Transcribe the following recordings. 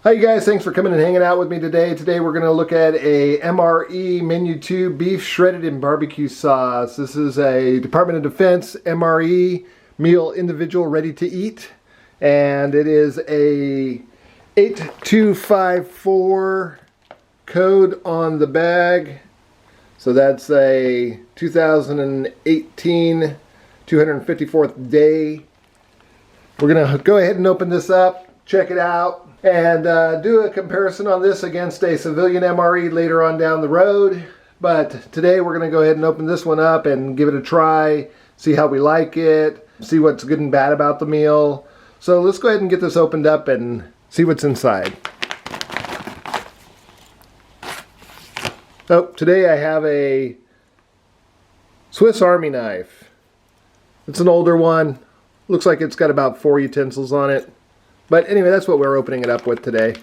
Hi you guys, thanks for coming and hanging out with me today. Today we're going to look at a MRE Menu 2 beef shredded in barbecue sauce. This is a Department of Defense MRE meal individual ready to eat. And it is a 8254 code on the bag. So that's a 2018 254th day. We're going to go ahead and open this up, check it out, and do a comparison on this against a civilian MRE later on down the road. But today we're going to go ahead and open this one up and give it a try, see how we like it, see what's good and bad about the meal. So let's go ahead and get this opened up and see what's inside. So today I have a Swiss Army knife. It's an older one. Looks like it's got about 4 utensils on it. But anyway, that's what we're opening it up with today.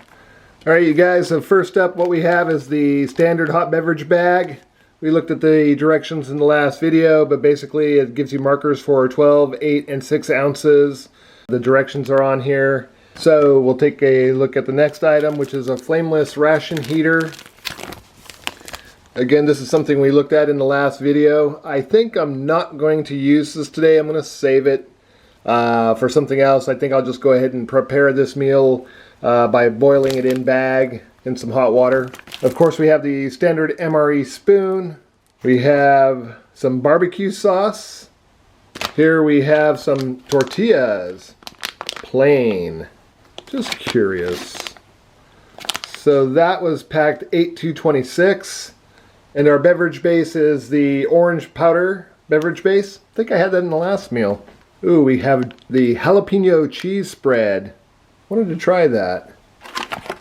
Alright you guys, so first up what we have is the standard hot beverage bag. We looked at the directions in the last video, but basically it gives you markers for 12, 8, and 6 ounces. The directions are on here. So we'll take a look at the next item, which is a flameless ration heater. Again, this is something we looked at in the last video. I think I'm not going to use this today. I'm going to save it for something else. I think I'll just go ahead and prepare this meal by boiling it in bag in some hot water. Of course, we have the standard MRE spoon. We have some barbecue sauce. Here we have some tortillas, plain. Just curious. So that was packed 8226. And our beverage base is the orange powder beverage base. I think I had that in the last meal. Ooh, we have the jalapeno cheese spread. Wanted to try that.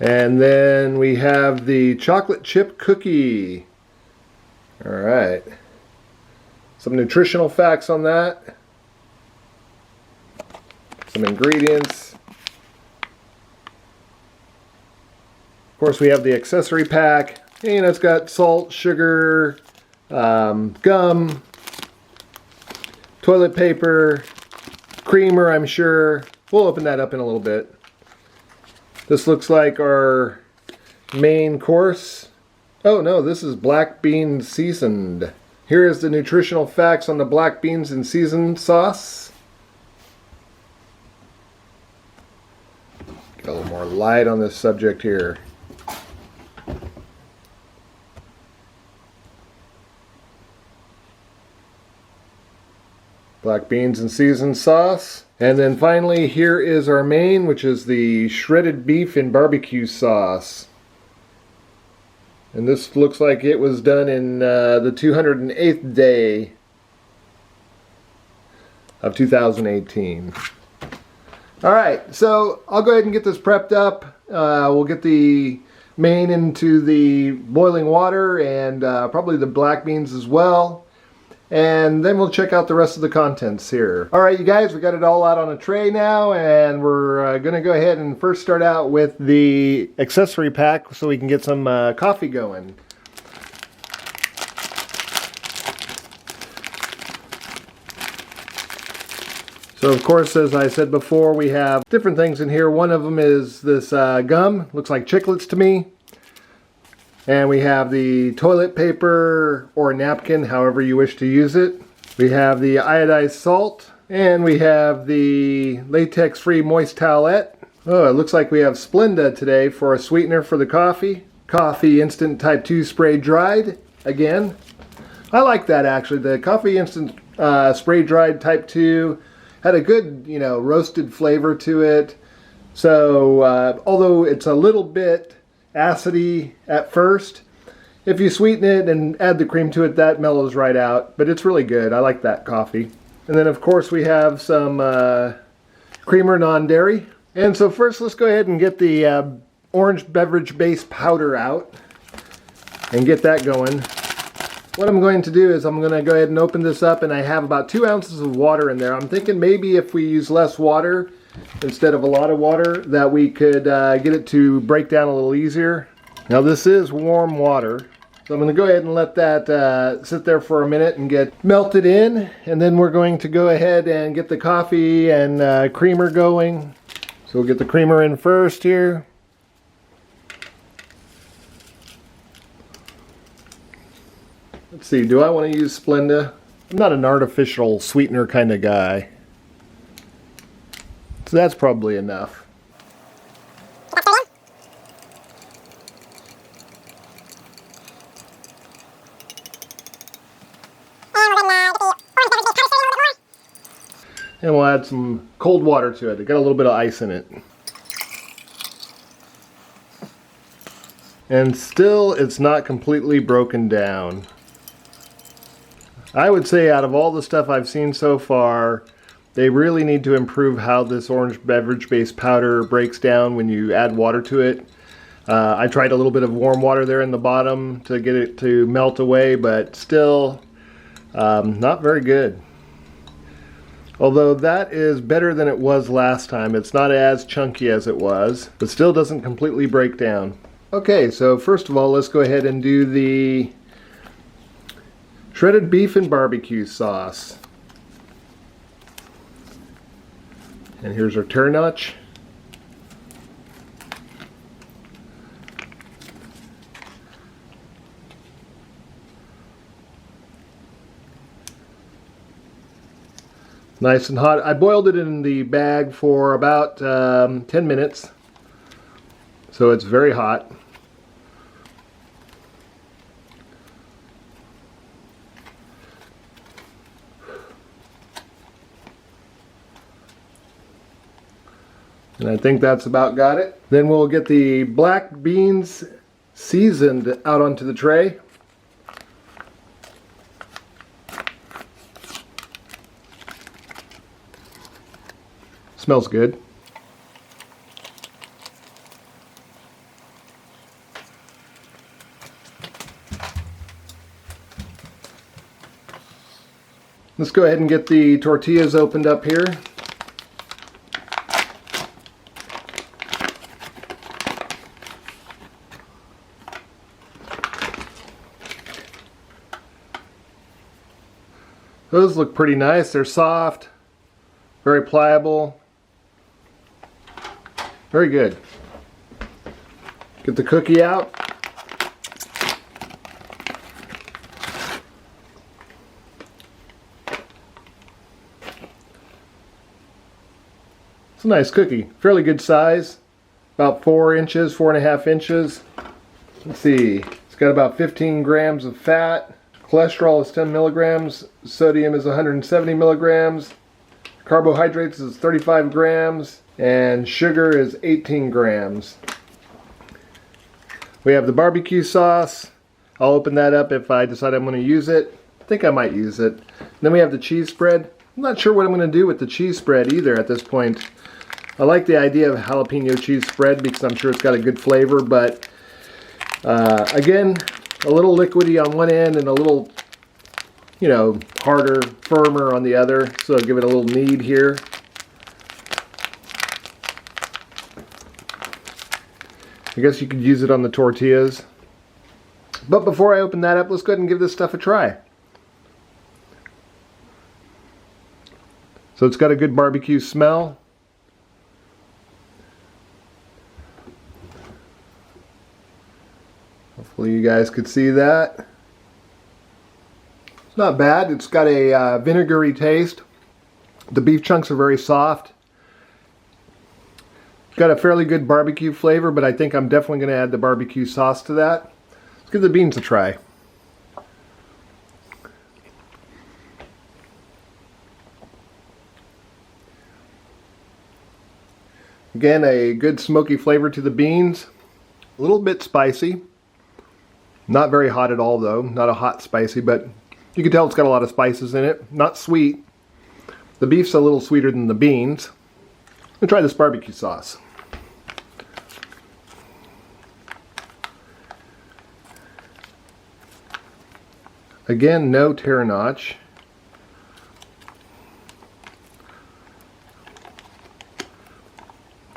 And then we have the chocolate chip cookie. All right. Some nutritional facts on that. Some ingredients. Of course, we have the accessory pack. And it's got salt, sugar, gum, toilet paper, creamer, I'm sure. We'll open that up in a little bit. This looks like our main course. Oh no, this is black bean seasoned. Here is the nutritional facts on the black beans and seasoned sauce. Get a little more light on this subject here. Black beans and seasoned sauce. And then finally, here is our main, which is the shredded beef and barbecue sauce. And this looks like it was done in the 208th day of 2018. Alright, so I'll go ahead and get this prepped up. We'll get the main into the boiling water and probably the black beans as well. And then we'll check out the rest of the contents here. Alright you guys, we got it all out on a tray now, and we're going to go ahead and first start out with the accessory pack so we can get some coffee going. So of course, as I said before, we have different things in here. One of them is this gum, looks like chiclets to me. And we have the toilet paper or napkin, however you wish to use it. We have the iodized salt. And we have the latex-free moist towelette. Oh, it looks like we have Splenda today for a sweetener for the coffee. Coffee Instant Type 2 Spray Dried, again. I like that actually. The Coffee Instant Spray Dried Type 2 had a good, roasted flavor to it. So, although it's a little bit acidy at first, if you sweeten it and add the cream to it, that mellows right out. But it's really good. I like that coffee. And then of course we have some creamer non-dairy. And so first let's go ahead and get the orange beverage base powder out and get that going. What I'm going to do is I'm going to go ahead and open this up, and I have about 2 ounces of water in there. I'm thinking maybe if we use less water instead of a lot of water, that we could get it to break down a little easier. Now this is warm water, so I'm going to go ahead and let that sit there for a minute and get melted in, and then we're going to go ahead and get the coffee and creamer going. So we'll get the creamer in first here. Let's see, do I want to use Splenda? I'm not an artificial sweetener kind of guy. So that's probably enough. And we'll add some cold water to it. It got a little bit of ice in it. And still, it's not completely broken down. I would say out of all the stuff I've seen so far, they really need to improve how this orange beverage-based powder breaks down when you add water to it. I tried a little bit of warm water there in the bottom to get it to melt away, but still not very good. Although that is better than it was last time. It's not as chunky as it was, but still doesn't completely break down. Okay, so first of all, let's go ahead and do the shredded beef and barbecue sauce. And here's our turnouch. Nice and hot. I boiled it in the bag for about 10 minutes. So it's very hot. And I think that's about got it. Then we'll get the black beans seasoned out onto the tray. Smells good. Let's go ahead and get the tortillas opened up here. Those look pretty nice. They're soft, very pliable. Very good. Get the cookie out. It's a nice cookie. Fairly good size. About 4 inches, 4.5 inches. Let's see. It's got about 15 grams of fat. Cholesterol is 10 milligrams. Sodium is 170 milligrams. Carbohydrates is 35 grams. And sugar is 18 grams. We have the barbecue sauce. I'll open that up if I decide I'm going to use it. I think I might use it. Then we have the cheese spread. I'm not sure what I'm going to do with the cheese spread either at this point. I like the idea of jalapeno cheese spread because I'm sure it's got a good flavor, but again, a little liquidy on one end and a little, you know, harder, firmer on the other. So I'll give it a little knead here. I guess you could use it on the tortillas. But before I open that up, let's go ahead and give this stuff a try. So it's got a good barbecue smell. Hopefully you guys could see that. It's not bad. It's got a vinegary taste. The beef chunks are very soft. Got a fairly good barbecue flavor, but I think I'm definitely going to add the barbecue sauce to that. Let's give the beans a try. Again, a good smoky flavor to the beans. A little bit spicy. Not very hot at all though. Not a hot spicy, but you can tell it's got a lot of spices in it. Not sweet. The beef's a little sweeter than the beans. Let's try this barbecue sauce. Again, no turnouch.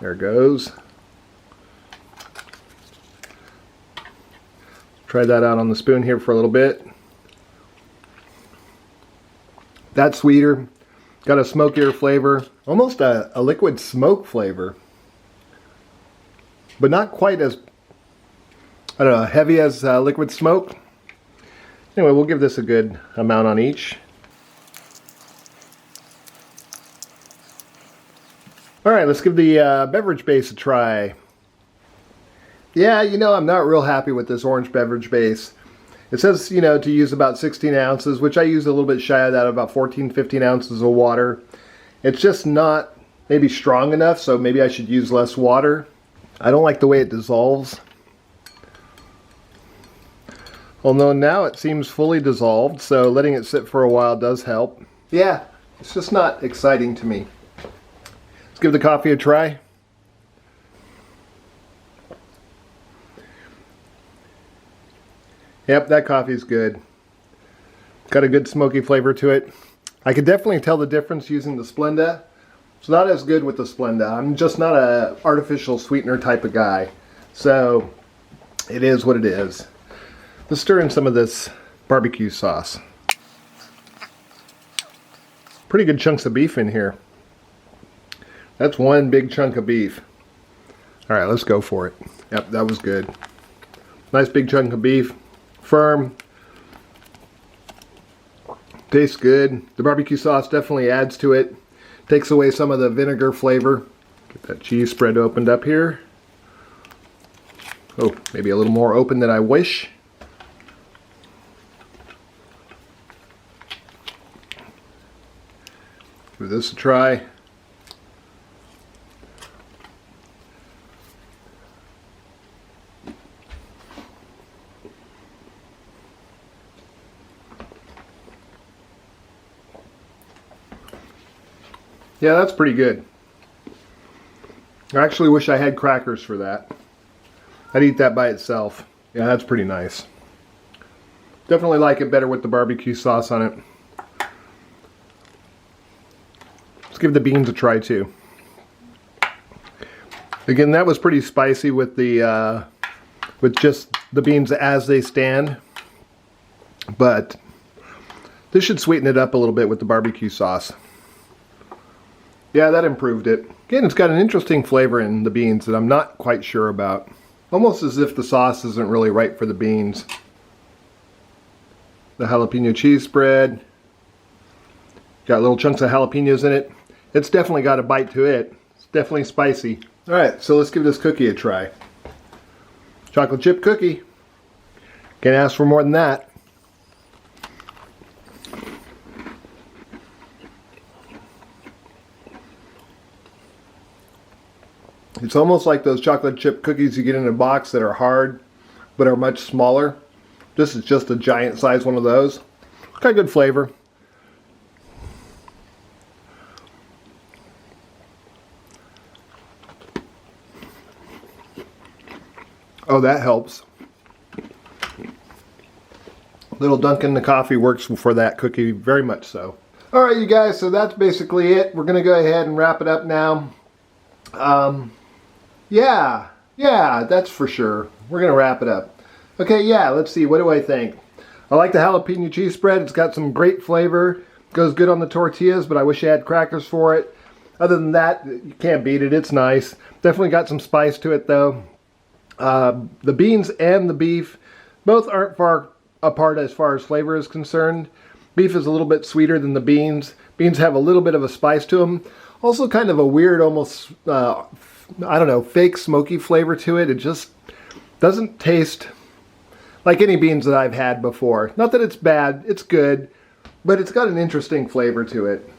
There it goes. Try that out on the spoon here for a little bit. That's sweeter. Got a smokier flavor. Almost a liquid smoke flavor. But not quite as, I don't know, heavy as liquid smoke. Anyway, we'll give this a good amount on each. Alright, let's give the beverage base a try. Yeah, you know, I'm not real happy with this orange beverage base. It says, you know, to use about 16 ounces, which I use a little bit shy of that, about 14, 15 ounces of water. It's just not maybe strong enough, so maybe I should use less water. I don't like the way it dissolves. Although now it seems fully dissolved, so letting it sit for a while does help. Yeah, it's just not exciting to me. Let's give the coffee a try. Yep, that coffee's good. Got a good smoky flavor to it. I could definitely tell the difference using the Splenda. It's not as good with the Splenda. I'm just not a artificial sweetener type of guy. So, it is what it is. Let's stir in some of this barbecue sauce. Pretty good chunks of beef in here. That's one big chunk of beef. Alright, let's go for it. Yep, that was good. Nice big chunk of beef. Firm. Tastes good. The barbecue sauce definitely adds to it. Takes away some of the vinegar flavor. Get that cheese spread opened up here. Oh, maybe a little more open than I wish. Give this a try. Yeah, that's pretty good. I actually wish I had crackers for that. I'd eat that by itself. Yeah, that's pretty nice. Definitely like it better with the barbecue sauce on it. Let's give the beans a try too. Again, that was pretty spicy with the with just the beans as they stand. But this should sweeten it up a little bit with the barbecue sauce. Yeah, that improved it. Again, it's got an interesting flavor in the beans that I'm not quite sure about. Almost as if the sauce isn't really right for the beans. The jalapeno cheese spread. Got little chunks of jalapenos in it. It's definitely got a bite to it. It's definitely spicy. Alright, so let's give this cookie a try. Chocolate chip cookie. Can't ask for more than that. It's almost like those chocolate chip cookies you get in a box that are hard, but are much smaller. This is just a giant size one of those. Got good flavor. Oh, that helps. Little dunk in the coffee works for that cookie very much so. Alright, you guys, so that's basically it. We're going to go ahead and wrap it up now. Yeah, that's for sure. We're going to wrap it up. Okay, yeah, let's see. What do I think? I like the jalapeno cheese spread. It's got some great flavor. Goes good on the tortillas, but I wish I had crackers for it. Other than that, you can't beat it. It's nice. Definitely got some spice to it, though. The beans and the beef both aren't far apart as far as flavor is concerned. Beef is a little bit sweeter than the beans. Beans have a little bit of a spice to them. Also kind of a weird, almost, I don't know, fake smoky flavor to it. It just doesn't taste like any beans that I've had before. Not that it's bad, it's good, but it's got an interesting flavor to it.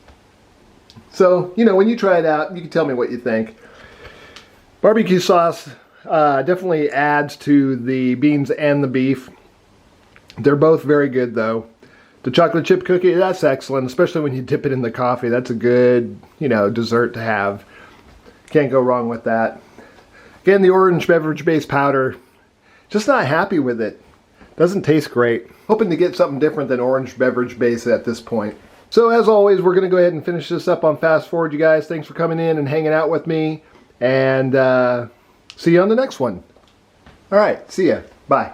So, you know, when you try it out, you can tell me what you think. Barbecue sauce definitely adds to the beans and the beef. They're both very good, though. The chocolate chip cookie, that's excellent, especially when you dip it in the coffee. That's a good, you know, dessert to have. Can't go wrong with that. Again, the orange beverage base powder, just not happy with it. Doesn't taste great. Hoping to get something different than orange beverage base at this point. So as always, we're going to go ahead and finish this up on Fast Forward, you guys. Thanks for coming in and hanging out with me. And see you on the next one. All right, see ya. Bye.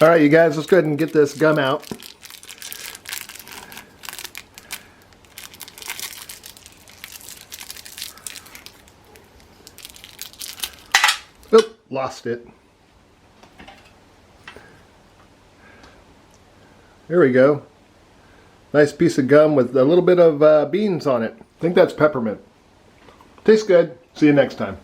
Alright, you guys, let's go ahead and get this gum out. Oop, lost it. There we go. Nice piece of gum with a little bit of beans on it. I think that's peppermint. Tastes good. See you next time.